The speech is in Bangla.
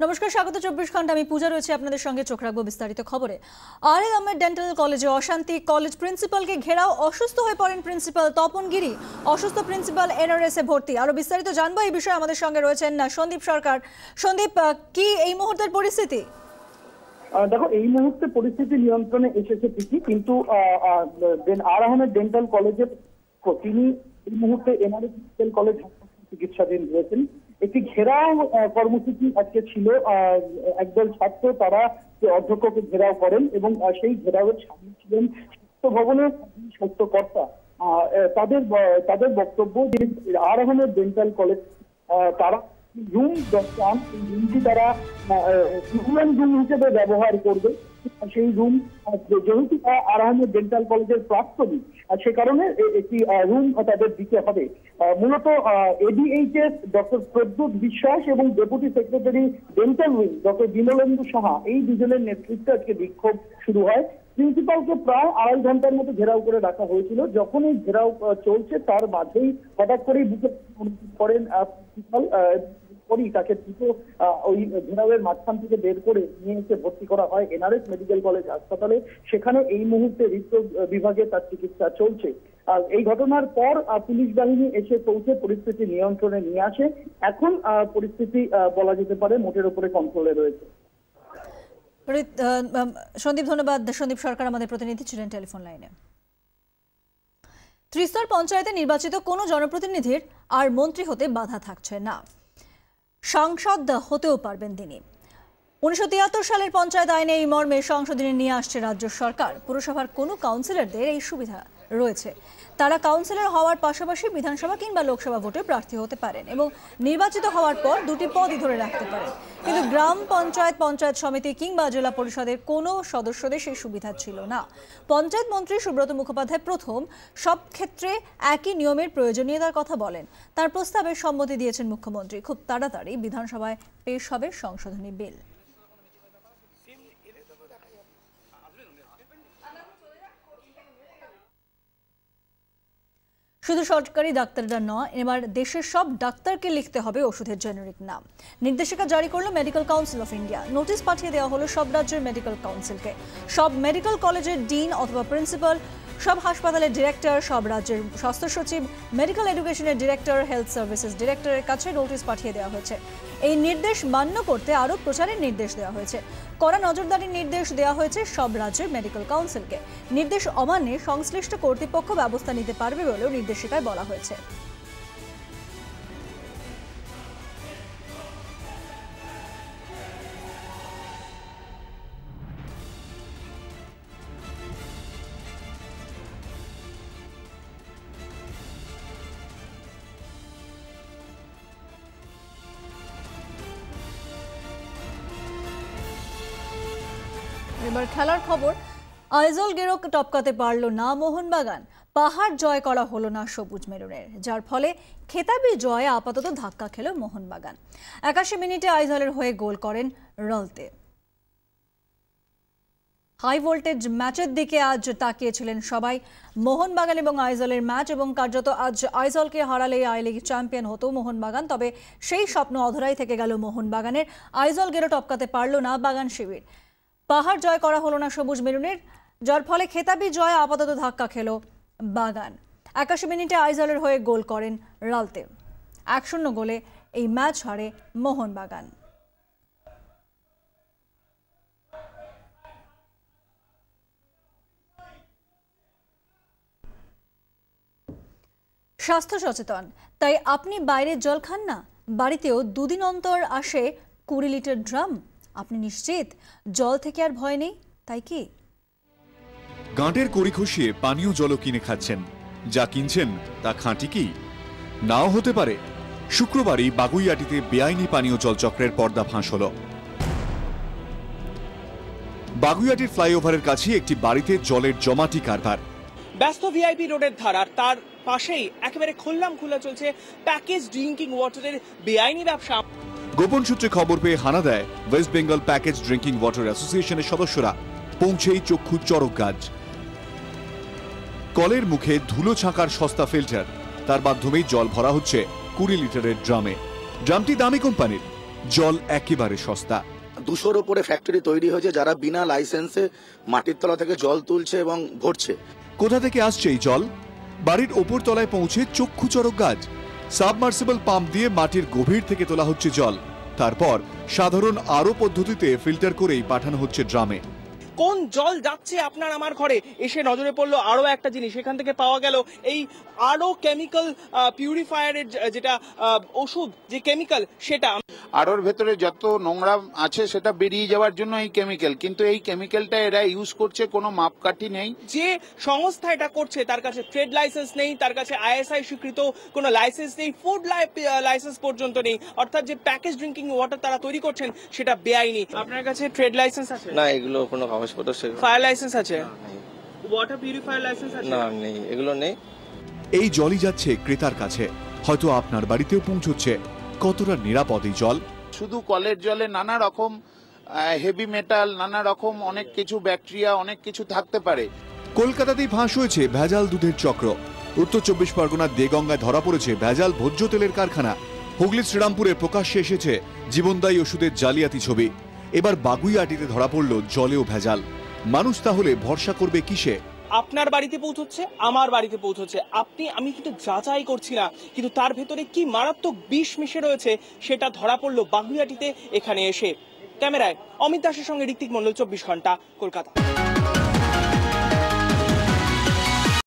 নমস্কার, স্বাগত 24 ঘন্টা। আমি পূজা রয়েছে আপনাদের সঙ্গে। চোখ রাখবো বিস্তারিত খবরে। আরএল আহমেদ ডেন্টাল কলেজে অশান্তি, কলেজ প্রিন্সিপালকে ঘেরাও, অসুস্থ হয়ে পড়েন প্রিন্সিপাল তপন গিরি, অসুস্থ প্রিন্সিপাল এনআরএস এ ভর্তি। আরো বিস্তারিত জানবো এই বিষয়ে আমাদের সঙ্গে রয়েছেন সন্দীপ সরকার। সন্দীপ, কি এই মুহূর্তের পরিস্থিতি? দেখো, এই মুহূর্তে পরিস্থিতি নিয়ন্ত্রণে এসেছে ঠিকই, কিন্তু আর আহমেদ ডেন্টাল কলেজের তিনি এই মুহূর্তে এনআরএস মেডিকেল কলেজ চিকিৎসাধীন রয়েছেন। একটি ঘেরাও কর্মসূচি আজকে ছিল। একদল ছাত্র তারা অধ্যক্ষকে ঘেরাও করেন এবং সেই ঘেরাওয়ের সামনে ছিলেন স্বাস্থ্য ভবনের স্বাস্থ্যকর্তা। তাদের বক্তব্য যে আর আহমেদ ডেন্টাল কলেজ তারা রুম চান, এই রুমটি তারা রুম হিসেবে ব্যবহার করবে। সেই রুম যেহেতু আর আহমেদ ডেন্টাল কলেজের প্রাক্তনী, সে কারণে একটি রুম তাদের দিতে হবে। মূলত এডিএইচএস ডক্টর প্রদ্যুৎ বিশ্বাস এবং deputy secretary dental wing doctor Bimalendu Saha, এই দুজনের নেতৃত্বে আজকে বিক্ষোভ শুরু হয়। প্রিন্সিপালকে প্রায় 2.5 ঘন্টার মতো ঘেরাও করে রাখা হয়েছিল। যখন এই ঘেরাও চলছে তার মাঝেই হঠাৎ করেই বুকে করেন প্রিন্সিপাল। তাকে দ্রুত ওই ঘেরাওয়ের মাঝখান থেকে বের করে নিয়ে এসে ভর্তি করা হয় এনআরএস মেডিকেল কলেজ হাসপাতালে। সেখানে এই মুহূর্তে হৃদরোগ বিভাগে তার চিকিৎসা চলছে। আর এই ঘটনার পর পুলিশ বাহিনী এসে পৌঁছে পরিস্থিতি নিয়ন্ত্রণে নিয়ে আসে। এখন পরিস্থিতি বলা যেতে পারে মোটের উপরে কন্ট্রোলে রয়েছে। সন্দীপ, ধন্যবাদ। সন্দীপ সরকার আমাদের প্রতিনিধি ছিলেন টেলিফোন লাইনে। ত্রিস্তর পঞ্চায়েতে নির্বাচিত কোনো জনপ্রতিনিধির আর মন্ত্রী হতে বাধা থাকছে না। সাংসদ হতেও পারবেন তিনি। 1973 সালের পঞ্চায়েত আইনে এই মর্মে সংশোধনী নিয়ে আসছে রাজ্য সরকার। পুরসভার কোনো কাউন্সিলরদের এই সুবিধা রয়েছে। তারা কাউন্সিলর হওয়ার পাশাপাশি বিধানসভা কিংবা লোকসভা ভোটে প্রার্থী হতে পারেন এবং নির্বাচিত হওয়ার পর দুটি পদই ধরে রাখতে পারেন। কিন্তু গ্রাম পঞ্চায়েত, পঞ্চায়েত সমিতি কিংবা জেলা পরিষদের কোনো সদস্যদের সেই সুবিধা ছিল না। পঞ্চায়েত মন্ত্রী সুব্রত মুখোপাধ্যায় প্রথম সব ক্ষেত্রে একই নিয়মের প্রয়োজনীয়তার কথা বলেন। তার প্রস্তাবে সম্মতি দিয়েছেন মুখ্যমন্ত্রী। খুব তাড়াতাড়ি বিধানসভায় পেশ হবে সংশোধনী বিল। শুধু সরকারি ডাক্তাররা নয়, এবার দেশের সব ডাক্তারকে লিখতে হবে ওষুধের জেনারিক নাম। নির্দেশিকা জারি করলো medical council of India. Notice পাঠিয়ে দেওয়া হলো সব রাজ্যের মেডিকেল কাউন্সিলকে। সব মেডিকেল কলেজের ডিন অথবা প্রিন্সিপাল, সব হাসপাতালের ডিরেক্টর, সব রাজ্যের স্বাস্থ্য সচিব, মেডিকেল এডুকেশনের ডিরেক্টর, হেলথ সার্ভিসেস ডিরেক্টরের কাছে নোটিশ পাঠিয়ে দেওয়া হয়েছে। এই নির্দেশ মান্য করতে আরও প্রচারের নির্দেশ দেওয়া হয়েছে। কড়া নজরদারির নির্দেশ দেওয়া হয়েছে সব রাজ্যের মেডিকেল কাউন্সিলকে। নির্দেশ অমান্যে সংশ্লিষ্ট কর্তৃপক্ষ ব্যবস্থা নিতে পারবে বলেও নির্দেশিকায় বলা হয়েছে। এবার খেলার খবর। আইজল গেরোক টপকাতে পারল না মোহনবাগান। পাহাড় জয় করা হলো না সবুজ মেরুনের, যার ফলে খেতাবি জয়ে আপাতত ধাক্কা খেল মোহনবাগান। 81 মিনিটে আইজলের হয়ে গোল করেন রলতে। হাই ভোল্টেজ ম্যাচের দিকে আজ তাকিয়েছিলেন সবাই। মোহনবাগান এবং আইজলের ম্যাচ, এবং কার্যত আজ আইজলকে হারালেই আই লিগ চ্যাম্পিয়ন হতো মোহনবাগান। তবে সেই স্বপ্ন অধরাই থেকে গেল মোহনবাগানের। আইজল গেরো টপকাতে পারল না বাগান শিবির। পাহাড় জয় করা হলো না সবুজ মেরুনের, যার ফলে খেতাবি জয় আপাতত ধাক্কা খেল বাগান। 81 মিনিটে আইজলের হয়ে গোল করেন রালতে। 1-0 গোলে এই ম্যাচ হারে মোহনবাগান। স্বাস্থ্য সচেতন, তাই আপনি বাইরের জল খান না। বাড়িতেও 2 দিন অন্তর আসে 20 লিটার ড্রাম। আপনি নিশ্চিত জল থেকে আর ভয় নেই, তাই কি? গাঁটের কড়ি খসিয়ে পানীয় জলও কিনে খাচ্ছেন। যা কিনছেন তা খাঁটি কি? নাও হতে পারে। শুক্রবারই বাগুইআটিতে বেআইনি পানীয় জল চক্রের পর্দা ফাঁস হল। বাগুইআটির ফ্লাইওভারের কাছে একটি বাড়িতে জলের জমাটি কারবার। ব্যস্ত ভিআইপি রোডের ধার, তার পাশেই একেবারে খোলা চলছে প্যাকেজ ড্রিঙ্কিং ওয়াটারের বেআইনি ব্যবসা। গোপন সূত্রে খবর পেয়ে হানা দেয় West Bengal package drinking water অ্যাসোসিয়েশনের সদস্যরা। পৌঁছেই চক্ষু চরক গাছ। কলের মুখে ধুলো ছাঁকার সস্তা ফিল্টার, তার মাধ্যমেই জল ভরা হচ্ছে 20 লিটারের ড্রামে। ড্রামটি দামি কোম্পানির, জল একেবারে সস্তা। 200-র উপরে ফ্যাক্টরি তৈরি হয়েছে যারা বিনা লাইসেন্সে মাটির তলা থেকে জল তুলছে এবং ভরছে। কোথা থেকে আসছে এই জল? বাড়ির ওপর তলায় পৌঁছে চক্ষু চড়ক গাছ। সাবমার্সিবল পাম্প দিয়ে মাটির গভীর থেকে তোলা হচ্ছে জল, তারপর সাধারণ আরও পদ্ধতিতে ফিল্টার করেই পাঠানো হচ্ছে ড্রামে। কোন জল যাচ্ছে আপনার আমার ঘরে? এসে নজরে পড়লো আরো একটা জিনিস, এখান থেকে পাওয়া গেল এই আরো কেমিক্যাল পিউরিফায়ারের যেটা ওষুধ, যে কেমিক্যাল, সেটা আরোর ভেতরে যত নোংরা আছে সেটা বেরিয়ে যাওয়ার জন্য এই কেমিক্যাল, কিন্তু এই কেমিক্যালটা এরা ইউজ করছে, কোনো মাপকাঠি নেই। যে সংস্থা এটা করছে তার কাছে ট্রেড লাইসেন্স নেই, তার কাছে আইএসআই স্বীকৃত কোনো লাইসেন্স নেই, ফুড লাইসেন্স পর্যন্ত নেই। অর্থাৎ যে প্যাকেজ ড্রিঙ্কিং ওয়াটার তারা তৈরি করছেন সেটা বেআইনি। আপনার কাছে ট্রেড লাইসেন্স আছে? না, এগুলো কোনো কাগজপত্র ফায়ার লাইসেন্স আছে? ওয়াটার পিউরিফায়ার লাইসেন্স আছে? না, নেই, এগুলো নেই। এই জলই যাচ্ছে ক্রেতার কাছে, হয়তো আপনার বাড়িতেও পৌঁছচ্ছে। কতটা নিরাপদ এই জল? শুধু কলের জলে নানা রকম হেভি মেটাল, নানা রকম অনেক কিছু ব্যাকটেরিয়া, অনেক কিছু থাকতে পারে। কলকাতাতেই ফাঁস হয়েছে ভেজাল দুধের চক্র। উত্তর 24 পরগনার দেগঙ্গায় ধরা পড়েছে ভেজাল ভোজ্য তেলের কারখানা। হুগলির শ্রীরামপুরে প্রকাশ্যে এসেছে জীবনদায়ী ওষুধের জালিয়াতি ছবি। এবার বাগুইআটিতে ধরা পড়ল জলেও ভেজাল। মানুষ তাহলে ভরসা করবে কিসে? আপনার বাড়িতে পৌঁছচ্ছে, আমার বাড়িতে পৌঁছচ্ছে, আমি কিন্তু যাচাই করছি না, কিন্তু তার ভেতরে কি মারাত্মক বিষ মিশে রয়েছে সেটা ধরা পড়লো বাগুইআটিতে এখানে এসে। ক্যামেরায় অমিত দাসের সঙ্গে ঋত্বিক মণ্ডল, 24 ঘন্টা, কলকাতা।